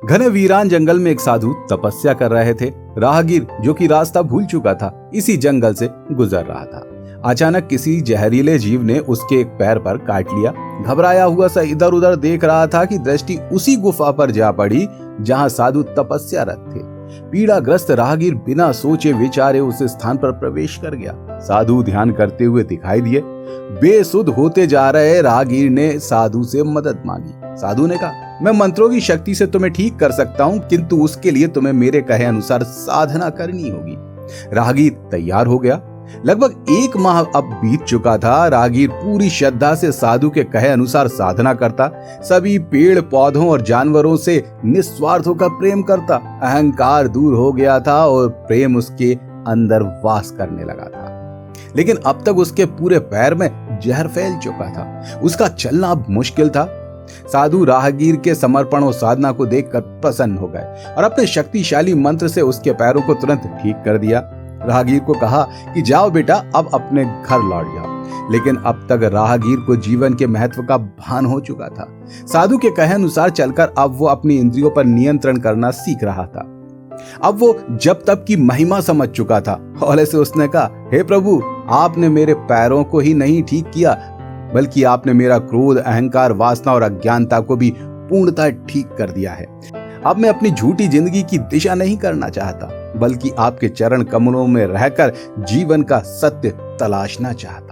घने वीरान जंगल में एक साधु तपस्या कर रहे थे। राहगीर जो कि रास्ता भूल चुका था, इसी जंगल से गुजर रहा था। अचानक किसी जहरीले जीव ने उसके एक पैर पर काट लिया। घबराया हुआ सा इधर उधर देख रहा था कि दृष्टि उसी गुफा पर जा पड़ी जहां साधु तपस्यारत थे। पीड़ाग्रस्त राहगीर बिना सोचे विचारे उस स्थान पर प्रवेश कर गया। साधु ध्यान करते हुए दिखाई दिए। बेसुध होते जा रहे राहगीर ने साधु से मदद मांगी। साधु ने कहा, मैं मंत्रों की शक्ति से तुम्हें ठीक कर सकता हूं, किंतु उसके लिए तुम्हें मेरे कहे अनुसार साधना करनी होगी। राहगीर तैयार हो गया। लगभग 1 माह अब बीत चुका था। राहगीर पूरी श्रद्धा से साधु के कहे अनुसार साधना करता, सभी पेड़ पौधों और जानवरों से निस्वार्थ होकर प्रेम करता। अहंकार दूर हो गया था और प्रेम उसके अंदर वास करने लगा था। लेकिन अब तक उसके पूरे पैर में जहर फैल चुका था। उसका चलना अब मुश्किल था। साधु राहगीर के समर्पण और साधना को देखकर प्रसन्न हो गए और अपने शक्तिशाली मंत्र से उसके पैरों को तुरंत ठीक कर दिया। राहगीर को कहा कि जाओ बेटा, अब अपने घर लौट जाओ। लेकिन अब तक राहगीर को जीवन के महत्व का भान हो चुका था। साधु के कहे अनुसार चलकर अब वो अपनी इंद्रियों पर नियंत्रण करना सीख रहा था। अब वो जब तक की महिमा समझ चुका था। हौले से उसने कहा, हे प्रभु, आपने मेरे पैरों को ही नहीं ठीक किया, बल्कि आपने मेरा क्रोध, अहंकार, वासना और अज्ञानता को भी पूर्णतः ठीक कर दिया है। अब मैं अपनी झूठी जिंदगी की दिशा नहीं करना चाहता, बल्कि आपके चरण कमलों में रहकर जीवन का सत्य तलाशना चाहता।